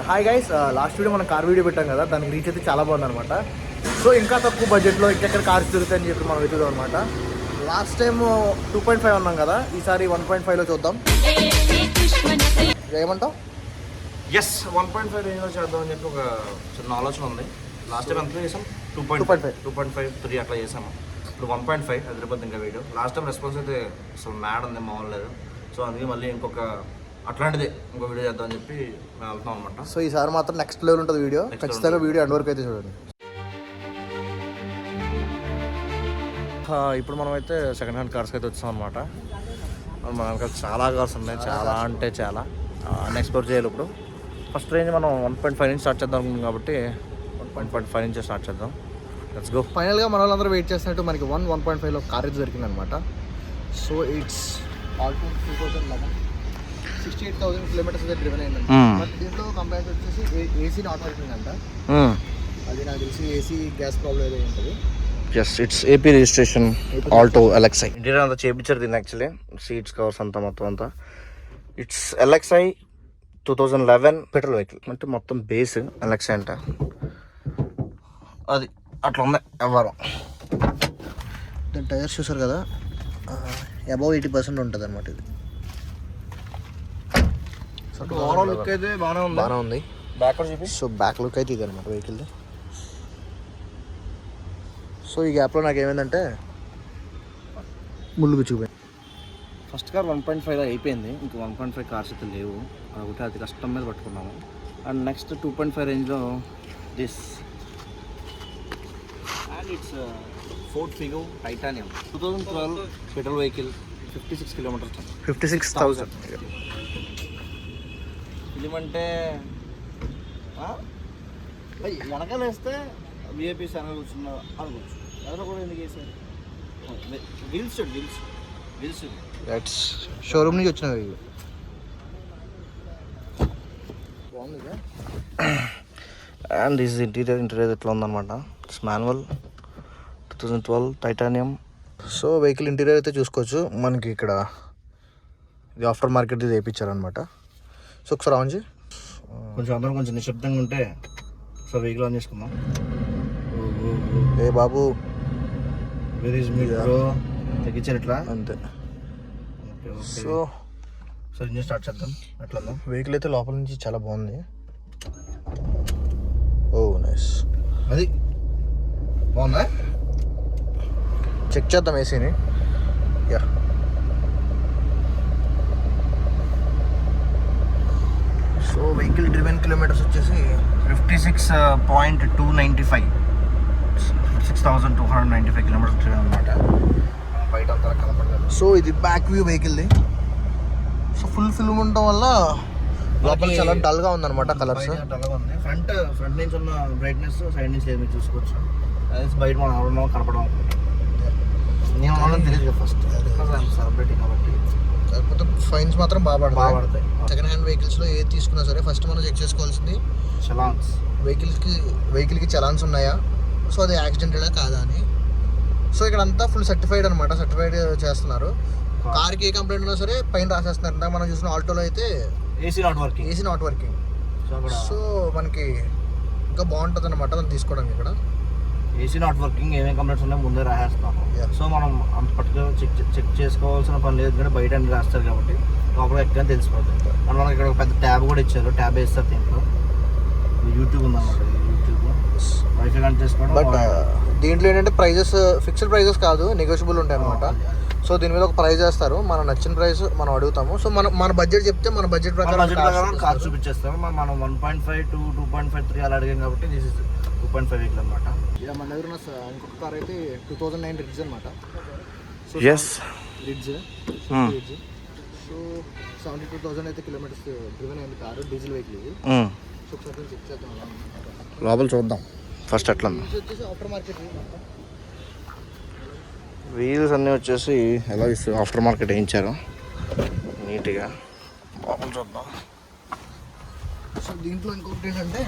Hi guys, last video మనం car video పెట్టాం కదా, దానికి రీచ్ అయితే చాలా బాగుంది అనమాట. సో ఇంకా తక్కువ బడ్జెట్లో ఇంకెక్కడ కార్స్ దొరుకుతాయని చెప్పి మనం వెతుకుదాం అనమాట. లాస్ట్ టైం 2.5 అన్నాం కదా, ఈసారి 1.5లో చూద్దాం. ఏమంటావు? ఎస్ 1.5 రేంజ్లో చేద్దామని చెప్పి ఒక చిన్న ఆలోచన ఉంది. లాస్ట్ టైం ఎంత చేసాం? 2.5 3 అట్లా చేసాము. ఇప్పుడు 1.5 హైదరాబాద్ ఇంకా వీడియో. లాస్ట్ టైం రెస్పాన్స్ అయితే అసలు మ్యాడ్ ఉంది, మామూలు లేదు. సో అందుకే మళ్ళీ అట్లాంటిదే ఇంకో వీడియో చేద్దామని చెప్పి మేము వెళ్తున్నాం అనమాట. సో ఈసారి మాత్రం నెక్స్ట్ లెవెల్ ఉంటుంది వీడియో. ఖచ్చితంగా వీడియో ఎండ్ వరకు అయితే చూడండి. ఇప్పుడు మనం అయితే సెకండ్ హ్యాండ్ కార్స్కి అయితే వచ్చాం అనమాట. మన వెనకాల చాలా కార్స్ ఉన్నాయి, చాలా అంటే చాలా. ఎక్స్ప్లోర్ చేయాలి. ఇప్పుడు ఫస్ట్ రేంజ్ మనం 1.5 నుంచి స్టార్ట్ చేద్దాం అనుకుంటున్నాం కాబట్టి 1.5 నుంచి స్టార్ట్ చేద్దాం. Let's go. ఫైనల్గా మన వాళ్ళందరూ వెయిట్ చేస్తున్నట్టు మనకి 1.5లో కార్ అయితే దొరికింది అనమాట. సో ఇట్స్ ఆల్టో 2011 68,000 కిలోమీటర్స్ అయితే డ్రివెన్ అయిందంట. బట్ దీంట్లో కంపేర్ వచ్చేసి ఏసీ నాట్ వర్కింగ్ అంట. అది నాకు తెలిసి ఏసీ గ్యాస్ ప్రాబ్లం ఏదో ఉంటుంది. Yes, it's AP registration Alto LXi. Interior అంతా చేయించారు దీన్ని. యాక్చువల్లీ సీట్స్ కవర్స్ అంతా మొత్తం అంతా ఇట్స్ ఎల్ఎక్స్ఐ 2011 పెట్రోల్ వెహికల్. అంటే మొత్తం బేస్ ఎల్ఎక్స్ఐ అంట. అది అట్లా ఉంది ఎవరు. దాని టైర్స్ చూసారు కదా, అబౌవ్ 80% ఉంటుంది అనమాట. ఇది ఓవరాల్ లుక్ అయితే బాగానే ఉంది. బ్యాక్ చూపి. సో బ్యాక్ లుక్ అయితే ఇది అనమాట వెహికల్. సో ఈ గ్యాప్లో నాకు ఏమైందంటే ముళ్ళు చూపి. ఫస్ట్ కార్ 1.5 అయిపోయింది. ఇంకా 1.5 కార్స్ అయితే లేవు. ఒకటి అది కష్టం మీద పట్టుకున్నాము. అండ్ నెక్స్ట్ 2.5 రేంజ్లో this and it's Ford Figo titanium 2012 petrol vehicle. 56 kilometres, 56,000. ఇదేమంటే వెనకాల వేస్తే విఐపీ ఛానల్ కూర్చున్నా అనుకోవచ్చు. ఎవరో కూడా ఎందుకు వేసారు? వీల్స్ దట్స్ షోరూమ్ నుంచి వచ్చిన బాగుంది. అండ్ దిస్ ఇంటీరియర్ ఎట్లా ఉందన్నమాట. It's manual 2012 titanium. So vehicle interior అయితే చూసుకోవచ్చు. మనకి ఇక్కడ ఇది ఆఫ్టర్ మార్కెట్ ఇది వేయించారనమాట. సో ఒకసారి ఆన్ చేయి. కొంచెం అందరం కొంచెం నిశ్శబ్దంగా ఉంటే సో వెహికల్ ఆన్ చేసుకుందాం. ఏ బాబు తగ్గించారు ఇట్లా అంతే. సో ఇంజిన్ స్టార్ట్ చేద్దాం. అట్లా వెహికల్ అయితే లోపల నుంచి చాలా బాగుంది. Oh nice. అది బాగుందా? చెక్ చేద్దాం ఏసీని. Yeah, so vehicle driven kilometres వచ్చేసి 56.295 6,295 కిలోమీటర్స్ డ్రివెన్ అనమాట. బయట అంతా కనపడలేదు. సో ఇది బ్యాక్ వ్యూ వెహికల్ది. సో ఫుల్ ఫిల్మ్ ఉండడం వల్ల లోపల చాలా డల్గా ఉందన్నమాట. కలర్స్ డల్గా ఉంది. ఫ్రంట్ నుంచి ఉన్న బ్రైట్నెస్ సైడ్ నుంచి మీరు చూసుకోవచ్చు. అదే బయట మనం ఎవరన్నా కనపడడం నేను తెలియదు కదా ఫస్ట్ సెలబ్రిటీ కాబట్టి. కాకపోతే ఫైన్స్ మాత్రం బాగా పడతాయి. సెకండ్ హ్యాండ్ వెహికల్స్లో ఏది తీసుకున్నా సరే ఫస్ట్ మనం చెక్ చేసుకోవాల్సింది చలాన్స్. వెహికల్కి చలాన్స్ ఉన్నాయా, సో అది యాక్సిడెంటెడా కాదా అని. సో ఇక్కడ అంతా ఫుల్ సర్టిఫైడ్ అనమాట. సర్టిఫైడ్ చేస్తున్నారు. కార్కి ఏ కంప్లైంట్ ఉన్నా సరే పైన రాసేస్తున్నారు. ఇందాక మనం చూసిన ఆల్టోలో అయితే ఏసీ నాట్ వర్కింగ్. సో మనకి ఇంకా బాగుంటుంది అనమాట దాన్ని తీసుకోవడానికి. ఇక్కడ ఏసీ నాట్ వర్కింగ్ ఏమేమి కంప్లైంట్స్ ఉన్నాయో ముందే రాసేస్తాము. సో మనం అంత పర్టికులర్ చెక్ చేసుకోవాల్సిన పని లేదు. ఎందుకంటే బయట అన్ని రాస్తారు కాబట్టి లోపల ఎక్కడైనా తెలిసిపోతుంది. మనకి ఇక్కడ ఒక పెద్ద ట్యాబ్ కూడా ఇచ్చారు. ట్యాబ్ వేస్తారు దీంట్లో. యూట్యూబ్ ఉందన్నమాట. యూట్యూబ్ వైఫై కనెక్ట్ చేసుకోవడం. బట్ దీంట్లో ఏంటంటే ప్రైజెస్ ఫిక్స్డ్ ప్రైజెస్ కాదు, నెగోషియబుల్ ఉంటాయి అనమాట. సో దీని మీద ఒక ప్రైస్ చేస్తారు. మనం నచ్చిన ప్రైస్ మనం అడుగుతాము. సో మన బడ్జెట్ చెప్తే మన బడ్జెట్ ప్రకారం కార్ చూపించేస్తాము. మనం 1.5 to 2.5 3 అలా అడిగాం కాబట్టి దిస్ ఇస్ 2.5 వెహికల్ అనమాట. మన దగ్గర ఉన్న ఇంకొక కార్ అయితే 2009 రిడ్జ్ అనమాట. సో రిడ్జ్ సో 72,000 అయితే కిలోమీటర్స్ డ్రివెన్ అయింది కారు. డీజిల్ వెహికల్ ఇది. సో ఒకసారి చెక్ చేద్దాం. లోపల చూద్దాం ఫస్ట్. అట్లా వచ్చేసి ఆఫ్టర్ మార్కెట్ వీల్స్ అన్నీ వచ్చేసి ఎలా ఆఫ్టర్ మార్కెట్ వేయించారు నీట్గా. లోపల చూద్దాం. సో దీంట్లో ఇంకొకటి ఏంటంటే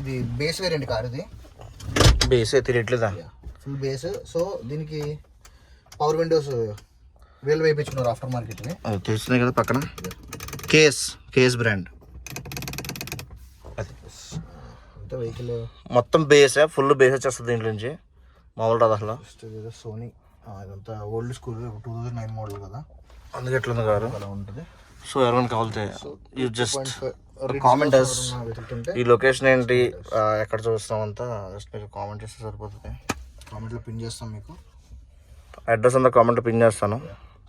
ఇది బేస్ వేరియంట్ కార్. ఇది బేస్ తిరగట్లేదా? Full base. సో దీనికి పవర్ విండోస్ వీళ్ళు వేయించుకున్నారు ఆఫ్టర్ మార్కెట్ని. అది తెలిసిందే కదా పక్కన. KS brand. అది అంటే వెహికల్ మొత్తం బేసే, ఫుల్ బేస్ వచ్చేస్తుంది దీంట్లో నుంచి. మామూలు రాదు అసలు. సోనీ ఇదంతా ఓల్డ్ స్కూల్ 2009 మోడల్ కదా, అందుకే ఎట్లుంది కారు అలా ఉంటుంది. సో ఎవరైనా కావాలితే యూ జస్ట్ కామెంట్ వెతుకుతుంటే ఈ లొకేషన్ ఏంటి, ఎక్కడ చూస్తున్నాం అంతా జస్ట్ మీరు కామెంట్ చేస్తే సరిపోతుంది. కామెంట్లో పిన్ చేస్తాం మీకు. అడ్రస్ అంతా కామెంట్లో పిన్ చేస్తాను.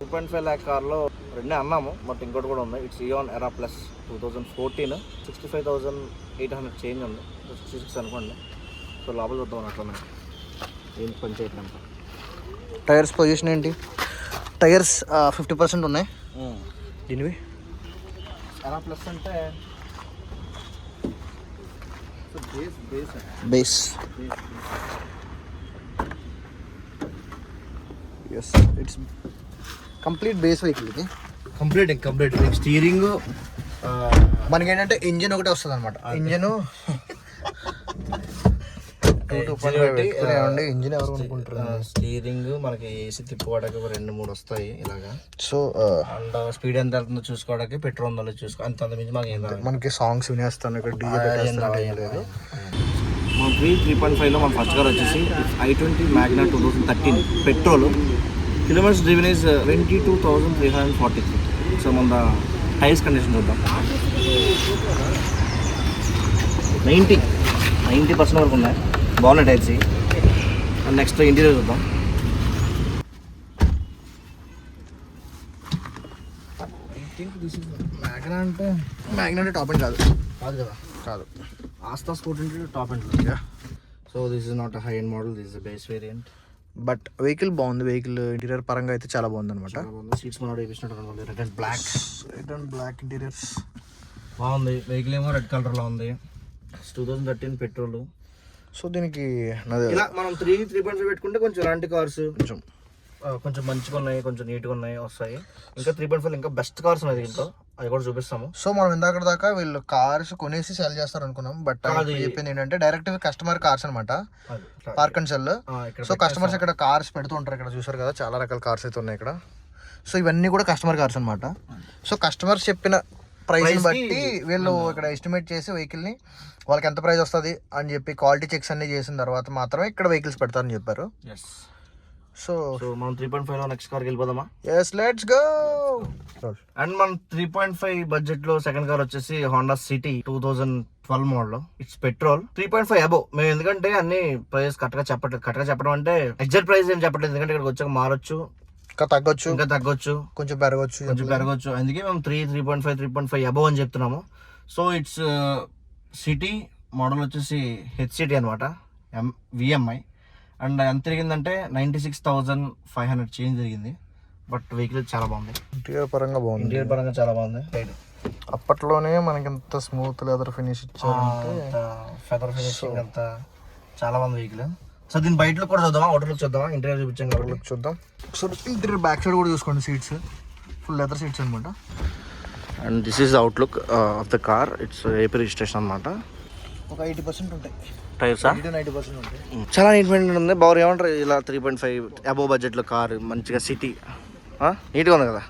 2.5 lakh కార్లో రెండే అన్నాము, బట్ ఇంకోటి కూడా ఉంది. ఇట్స్ ఇయాన్ ఎరా ప్లస్ 2014, 65,800 చేంజ్ ఉంది, 66 అనుకోండి. సో లోపల చూద్దాం అట్లా ఏం పని చేయట్లేదు. టైర్స్ పొజిషన్ ఏంటి? టైర్స్ 50% ఉన్నాయి దీనివి. ఎరా ప్లస్ అంటే base yes, it's complete base vehicle ఇది. కంప్లీట్ స్టీరింగ్ మనకి ఏంటంటే ఇంజిన్ ఒకటే వస్తుంది అనమాట. ఇంజిన్ 2.5 ఇంజిన్ ఎవరు అనుకుంటారు. స్టీరింగ్ మనకి ఏసీ తిప్పుకోవడానికి 2-3 వస్తాయి ఇలాగా. సో అండ్ స్పీడ్ ఎంత వెళ్తుందో చూసుకోవడానికి పెట్రోల్ ఉందో చూసుకో, అంత మించి మాకు ఏం రాదు. మనకి సాంగ్స్ వినేస్తాను, ఇక్కడ డీజే పెట్టేస్తాను లేదు. మన 3.5లో మన ఫస్ట్ కార్ వచ్చేసి i20 Magna 2013 petrol. Kilometres driven is 22,343. So మన టైర్స్ కండిషన్ చూద్దాం. 90% వరకు ఉన్నాయి, బాగున్నాయి టైర్స్. అండ్ నెక్స్ట్ ఇంటీరియర్ చూద్దాం. మ్యాగ్నా అంటే టాప్ అండ్ కాదు కదా, కాదు. ఆస్తా స్పోర్ట్ అంటే top and. So this is not high end model, this is base variant. But vehicle బాగుంది. వెహికల్ ఇంటీరియర్ పరంగా అయితే చాలా బాగుంది అనమాట. సీట్స్ మనోడు వేపించినట్టు రెడ్ అండ్ బ్లాక్ ఇంటీరియర్స్ బాగుంది. వెహికల్ ఏమో రెడ్ కలర్లో ఉంది. 2013 పెట్రోల్. సో దీనికి ఇలా మనం 3.5 పెట్టుకుంటే కొంచెం ఇలాంటి కార్స్ కొంచెం మంచిగా ఉన్నాయి, కొంచెం నీట్గా ఉన్నాయి వస్తాయి. ఇంకా 3.5 ఇంకా బెస్ట్ కార్స్ ఉన్నాయి దీంట్లో, అది కూడా చూపిస్తాము. సో మనం ఇందాక దాకా వీళ్ళు కార్స్ కొనేసి సెల్ చేస్తారు అనుకున్నాం, బట్ చెప్పింది ఏంటంటే డైరెక్ట్ కస్టమర్ కార్స్ అనమాట, park and cell. So customers ఇక్కడ కార్స్ పెడుతూ ఉంటారు. ఇక్కడ చూసారు కదా చాలా రకాల కార్స్ అయితే ఉన్నాయి ఇక్కడ. సో ఇవన్నీ కూడా కస్టమర్ కార్స్ అనమాట. సో కస్టమర్స్ చెప్పిన ప్రైస్ని బట్టి వీళ్ళు ఇక్కడ ఎస్టిమేట్ చేసి వెహికల్ని వాళ్ళకి ఎంత ప్రైస్ వస్తుంది అని చెప్పి క్వాలిటీ చెక్స్ అన్ని చేసిన తర్వాత మాత్రమే ఇక్కడ వెహికల్స్ పెడతారని చెప్పారు. సో మనం 3.5లో నెక్స్ట్ కార్కి వెళ్ళిపోదామా? Yes, let's go. అండ్ మన 3.5 బడ్జెట్ లో సెకండ్ కార్ వచ్చేసి Honda city 2012 model. It's petrol 3.5 above. మేము ఎందుకంటే అన్ని ప్రైస్ కరెక్ట్గా చెప్పడం అంటే ఎగ్జాక్ట్ ప్రైస్ ఏం చెప్పట్లేదు, ఎందుకంటే ఇక్కడికి వచ్చాక మారొచ్చు, ఇంకా తగ్గొచ్చు, కొంచెం పెరగొచ్చు. అందుకే మేము 3.5 అబోవ్ అని చెప్తున్నాము. సో ఇట్స్ సిటీ మోడల్ వచ్చేసి హెచ్సిటీ అనమాట, విఎంఐ. అండ్ ఎంత తిరిగిందంటే 96,500 చేంజ్ జరిగింది. బట్ వెహికల్ చాలా బాగుంది. ఇంటీరియర్ పరంగా చాలా బాగుంది. అప్పట్లోనే మనకి ఎంత స్మూత్ లెదర్ ఫినిష్ ఇచ్చారంటే, ఫెదర్ ఫినిషింగ్ అంతా చాలా బాగుంది వెహికల్. సో దీని బయటలో కూడా చూద్దామా, అవుటర్ లుక్ చూద్దామా, ఇంటీరియర్ చూపించాం కాబట్టి చూద్దాం. సో ఇంటీరియర్ బ్యాక్ సైడ్ కూడా చూసుకోండి, సీట్స్ ఫుల్ లెదర్ సీట్స్ అనమాట. And this is outlook of the car. It's AP registration అనమాట. ఒక 80% ఉంటాయి టైర్స్, 90% ఉంటాయి. చాలా నీట్ మెయింటైన్ ఉంది. బాగా ఏమంటారు ఇలా 3.5 అబోవ్ బడ్జెట్లో కార్ మంచిగా సిటీ నీట్గా ఉంది కదా.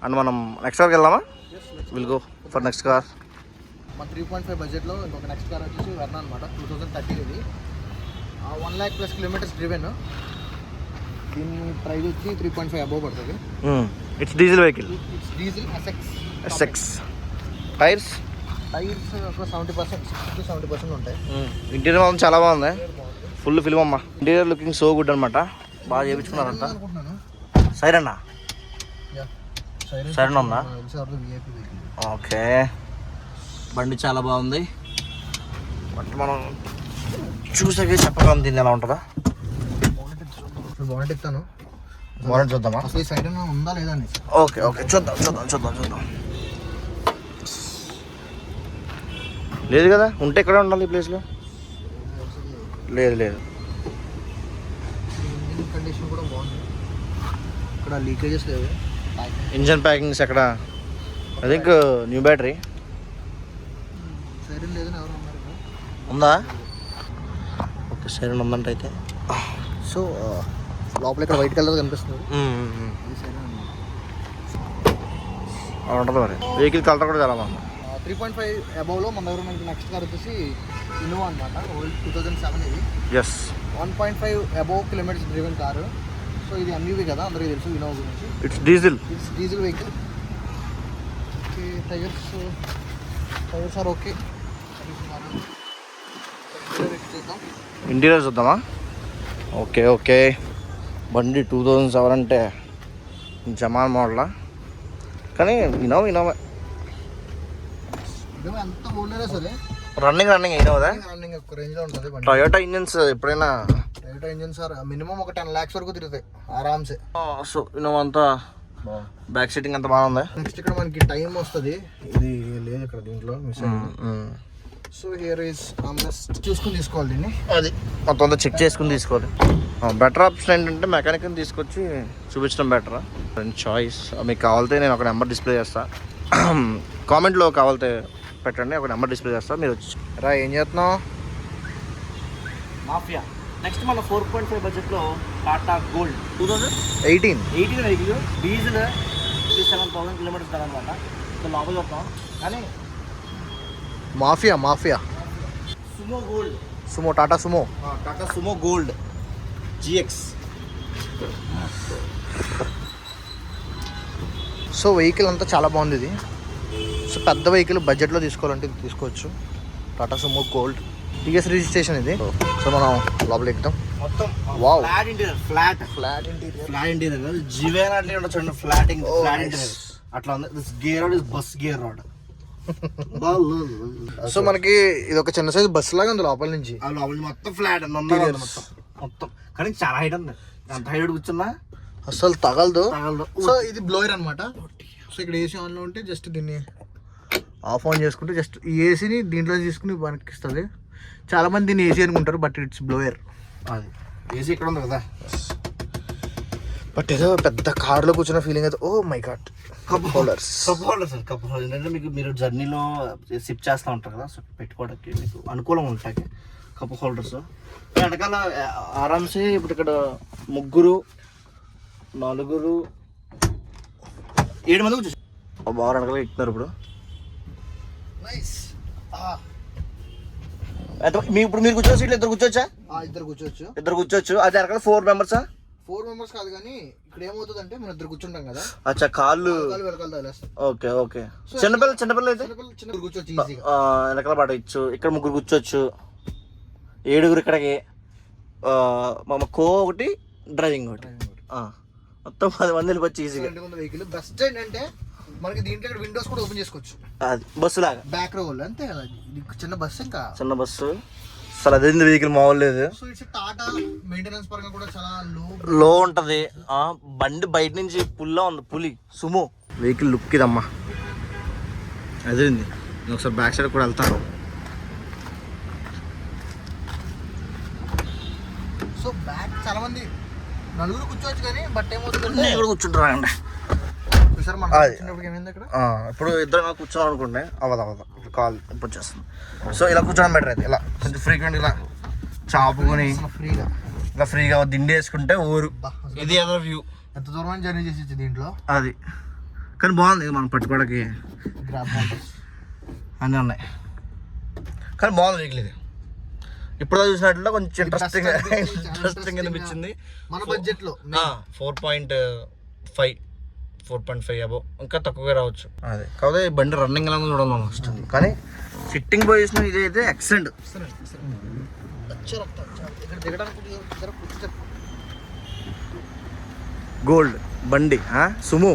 అండ్ మనం నెక్స్ట్ కార్కి వెళ్దామా? Will go for next car. మన 3.5 బడ్జెట్లో ఇంకొక నెక్స్ట్ కార్ వచ్చేసి వెర్నా అనమాట. 2013 ఇది. 1 lakh plus kilometers driven. దీని ప్రైస్ వచ్చి 3.5 అబోవ్ పడుతుంది. It's diesel vehicle. It's diesel SX. Tyres ఒక 70% ఉంటాయి. ఇంటీరియర్ మాత్రం చాలా బాగుంది, ఫుల్ ఫిల్మ్ అమ్మ. ఇంటీరియర్ లుకింగ్ సో గుడ్ అనమాట, బాగా చేయించుకున్నారంట. సైరన్ ఉందా? ఓకే, బండి చాలా బాగుంది. బట్ మనం చూసాకే చెప్పగలం దీన్ని ఎలా ఉంటుందా. బాగుంటే ఇస్తాను, బాగుంటే చూద్దామా అసలు ఈ సైరన్ ఉందా లేదా అని. ఓకే చూద్దాం. లేదు కదా, ఉంటే ఎక్కడ ఉండాలి ఈ ప్లేస్లో. లేదు ఇంజిన్ కండిషన్ కూడా బాగుంది, ఇక్కడ లీకేజెస్ లేవు. ఇంజన్ ప్యాకింగ్స్ ఎక్కడ, I think new battery. Siren లేదని ఎవరు ఉన్నారు ఉందా? ఓకే, సైరన్ ఉందంట అయితే. సో లోపల ఇక్కడ వైట్ కలర్ కనిపిస్తుంది. ఉంటుంది మరి. వెహికల్ కలర్ కూడా చాలా బాగుంది. 3.5 అబౌవ్లో మన దగ్గర మనకి నెక్స్ట్ కార్ వచ్చేసి ఇన్నోవా అనమాట. ఓల్డ్ 2007 ఇది. Yes 1.5 above kilometres driven car. So ఇది ఎంయూవీ కదా, అందరికీ తెలుసు ఇన్నోవా గురించి. It's diesel vehicle. Okay, tyres are okay. Interior చూద్దామా? ఓకే బండి 2007 అంటే జమాన్ మోడలా, కానీ ఇన్నోవా ఎంత ఓల్డైనా సరే రన్నింగ్ ఇన్నోవా. రన్నింగ్ ఒక రేంజ్లో ఉంటుంది బండి. టొయోటా ఇంజన్స్ ఎప్పుడైనా టొయోటా ఇంజిన్స్ సార్ మినిమం ఒక 10 lakhs వరకు తిరుగుతాయి ఆరామ్సే. సో ఇన్నోవా అంతా బ్యాక్ సీటింగ్ అంతా బాగుంది. నెక్స్ట్ ఇక్కడ మనకి టైం వస్తుంది, ఇది లేదు ఇక్కడ దీంట్లో మిస్ అయింది. So here is armrest. చూసుకుని తీసుకోవాలి దీన్ని, అది మొత్తం అంతా చెక్ చేసుకుని తీసుకోవాలి. బెటర్ ఆప్షన్ ఏంటంటే మెకానిక్ని తీసుకొచ్చి చూపించడం బెటరా. చాయిస్ మీకు కావాలితే నేను ఒక నెంబర్ డిస్ప్లే చేస్తా, కామెంట్లో కావాలితే పెట్టండి, ఒక నెంబర్ డిస్ప్లే చేస్తా, మీరు వచ్చి రా. ఏం చేస్తున్నావు? మాఫియా. నెక్స్ట్ మన 4.5 బడ్జెట్లో Tata gold 2018 vehicle, diesel 7,000 kilometres అనమాట. సో లోపల వస్తాం, కానీ mafia Sumo gold, Tata Sumo gold GX. So vehicle అంతా చాలా బాగుంది ఇది. సో పెద్ద వెహికల్ బడ్జెట్లో తీసుకోవాలంటే ఇది తీసుకోవచ్చు. Tata Sumo gold, TS registration ఇది. సో మనం లోపల ఎక్కుతాం. మొత్తం వావ్, ఫ్లాట్ ఇంటీరియర్ జీవేనా అట్లే ఉండొచ్చు చూడండి. ఫ్లాట్ ఇంటీరియర్ అట్లా ఉంది. This gear road is bus gear road. So మనకి ఇది ఒక చిన్న సైజ్ బస్ లాగా ఉంది లోపల నుంచి. ఆ లోపల మొత్తం ఫ్లాట్ మొత్తం కానీ చాలా హైట్ ఉంది. ఎంత హైట్ కూర్చున్నా అసలు తగలదు. సో ఇది బ్లోయర్ అనమాట. సో ఇక్కడ ఏసీ ఆన్లో ఉంటే జస్ట్ దీన్ని ఆఫ్ ఆన్ చేసుకుంటే జస్ట్ ఈ ఏసీని దీంట్లో తీసుకుని పనికిస్తుంది. చాలా మంది దీన్ని ఏసీ అనుకుంటారు, బట్ ఇట్స్ బ్లోయర్. అది ఏసీ ఇక్కడ ఉంది కదా, బట్ ఏదో పెద్ద కార్లో కూర్చున్న ఫీలింగ్ అయితే. Oh my God, cup holders ఏంటంటే మీరు జర్నీలో సిప్ చేస్తూ ఉంటారు కదా, సో పెట్టుకోవడానికి మీకు అనుకూలంగా ఉంటాయి కప్ హోల్డర్స్. వెనకాల ఆరామ్సే ఇప్పుడు ఇక్కడ 3, 4, 7 మంది కూర్చోచ్చు. బాగా వెనకాల ఎక్కుతున్నారు ఇప్పుడు. ఇప్పుడు మీరు కూర్చో సీట్లు ఇద్దరు కూర్చోవచ్చా? ఇద్దరు కూర్చోవచ్చు. అది వెనకాల 4 మెంబర్సా? 4 మెంబర్స్ కాదు, కానీ ఇక్కడ ఏమవుతుంది అంటే మనం ఇద్దరు కూర్చుంటాం కదా. అచ్చా, కాళ్ళు ఓకే. చిన్నపిల్లలు అయితే కూర్చోవచ్చు, వెనకాల పడవచ్చు. ఇక్కడ 3 కూర్చోవచ్చు, 7 ఇక్కడికి. మా ఒకటి డ్రైవింగ్ ఒకటి, మొత్తం 10 మంది వెళ్ళిపోవచ్చు ఈజీగా. వెహికల్ బెస్ట్ ఏంటంటే మనకి దీంట్లో ఇక్కడ విండోస్ కూడా ఓపెన్ చేసుకోవచ్చు. అది బస్సు లాగా బ్యాక్ రోల్ అంతే కదా. చిన్న బస్సు, ఇంకా చిన్న బస్సు. అసలు అదే వెహికల్ మామూలు లేదు. So it's Tata. మెయింటెనెన్స్ పరంగా కూడా చాలా లో ఉంటది. బండి బయట నుంచి పుల్లా ఉంది, పులి సుమో వెహికల్ లుక్ ఇదమ్మా. అదే నేను ఒకసారి బ్యాక్ సైడ్ కూడా వెళ్తాను. సో బ్యాక్ చాలా మంది 4 కూర్చోవచ్చు, కానీ బట్ ఏమవుతుంది ఇక్కడ కూర్చుంటారా అండి. ఇప్పుడు ఇద్దరు కూర్చోవాలి అనుకుంటే అవ్వదు. ఇప్పుడు కాల్ ఇప్పుడు చేస్తుంది. సో ఇలా కూర్చోవడం బెటర్ అయితే. ఇలా కొంచెం ఫ్రీక్వెంట్ ఇలా చాపుకొని ఇలా ఫ్రీగా దిండి వేసుకుంటే ఊరు. ఇది ఏదో వ్యూ. ఎంత దూరం జర్నీ చేసి దీంట్లో అది, కానీ బాగుంది. మనం పట్టుకోవడానికి అన్నీ ఉన్నాయి, కానీ బాగుంది వెహికల్ ఇది. ఇప్పుడు చూసినట్లు కొంచెం ఇంట్రెస్టింగ్ అనిపించింది. మన బడ్జెట్లో 4.5 అబో, ఇంకా తక్కువగా రావచ్చు. అదే కాకపోతే బండి రన్నింగ్ ఎలా చూడాలని వస్తుంది, కానీ సిట్టింగ్ పొజిషన్ ఇది అయితే ఎక్సలెంట్. గోల్డ్ బండి సుమో,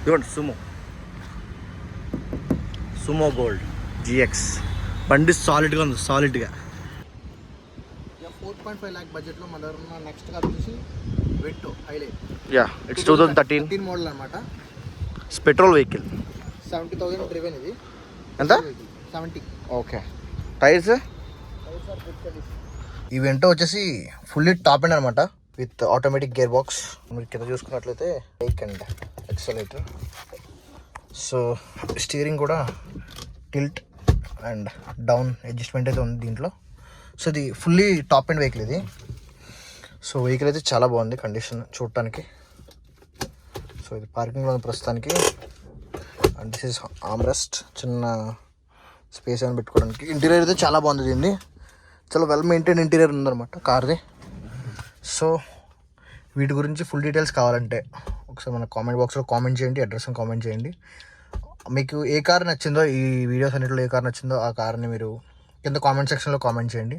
ఇవ్వండి సుమో గోల్డ్ GX బండి సాలిడ్గా ఉంది, సాలిడ్గా. 4.5 lakh బడ్జెట్లో మన దగ్గర ఉన్న నెక్స్ట్ కార్ వచ్చేసి వెంటో హైలైట్. ఇట్స్ 2013 మోడల్ అనమాట. Petrol vehicle. 70,000 డ్రివెన్ ఇది. ఎంత? 70. ఓకే. టైర్స్ ఈ వెంటో వచ్చేసి ఫుల్లీ టాప్ ఎండ్ అనమాట, విత్ ఆటోమేటిక్ గేర్ బాక్స్. మీరు కింద చూసుకున్నట్లయితే break and accelerator. So steering కూడా టిల్ట్ అండ్ డౌన్ అడ్జస్ట్మెంట్ అయితే ఉంది దీంట్లో. సో ఇది ఫుల్లీ టాప్ ఎండ్ వెహికల్ ఇది. సో వెహికల్ అయితే చాలా బాగుంది కండిషన్ చూడటానికి. సో ఇది పార్కింగ్లో ఉంది ప్రస్తుతానికి. అండ్ దిస్ ఇస్ ఆర్మ్రెస్ట్, చిన్న స్పేస్ ఏమైనా పెట్టుకోవడానికి. ఇంటీరియర్ అయితే చాలా బాగుంది దీన్ని, చాలా వెల్ మెయింటైన్ ఇంటీరియర్ ఉందన్నమాట కార్ది. సో వీటి గురించి ఫుల్ డీటెయిల్స్ కావాలంటే ఒకసారి మన కామెంట్ బాక్స్లో కామెంట్ చేయండి, అడ్రస్ని కామెంట్ చేయండి. మీకు ఏ కార్ నచ్చిందో, ఈ వీడియోస్ అన్నింటిలో ఏ కార్ నచ్చిందో ఆ కార్ని మీరు కింద కామెంట్ సెక్షన్లో కామెంట్ చేయండి.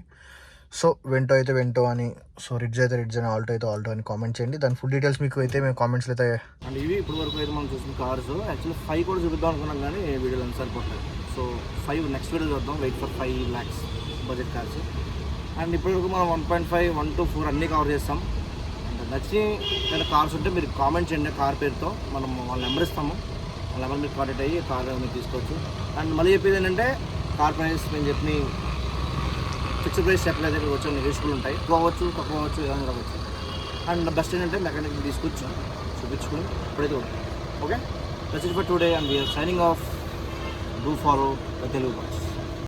సో వెంటో అయితే వెంటో అని, సో రిడ్జ్ అయితే రిడ్జ్ అని, ఆల్టో అయితే ఆల్టో అని కామెంట్ చేయండి. దాని ఫుల్ డీటెయిల్స్ మీకు అయితే మేము కామెంట్స్లో అయితే. అండ్ ఇవి ఇప్పుడు వరకు అయితే మనం చూసిన కార్స్. యాక్చువల్లీ 5 కూడా చూపిద్దాం అనుకున్నాం కానీ వీడియోలో ఎంత సరిపోతుంది. సో 5 నెక్స్ట్ వీడియో చూద్దాం. Wait for 5 lakhs budget cars. And ఇప్పటివరకు మనం 1.5, 1 to 4 అన్నీ కవర్ చేస్తాం. అండ్ నచ్చి ఏదైనా కార్స్ ఉంటే మీరు కామెంట్ చేయండి కార్ పేరుతో, మనం వాళ్ళ నెంబర్ ఇస్తాము. వాళ్ళ నెంబర్ మీరు కాంటాక్ట్ అయ్యి కార్ మీరు తీసుకోవచ్చు. అండ్ మళ్ళీ చెప్పేది ఏంటంటే కార్ ప్రైస్ మేము చెప్పి ఫిక్స్డ్ ప్రైస్ చెప్పలేదు, ఇక్కడ వచ్చి నెగోషియబుల్ ఉంటాయి. ఎక్కువ అవ్వచ్చు, తక్కువ అవ్వచ్చు, ఏదైనా రావచ్చు. అండ్ బెస్ట్ ఏంటంటే మెకానిక్ తీసుకొచ్చి చూపించుకొని ఇప్పుడైతే ఉంటుంది. Okay, that's it for today and we are signing off. Do follow the Telugu.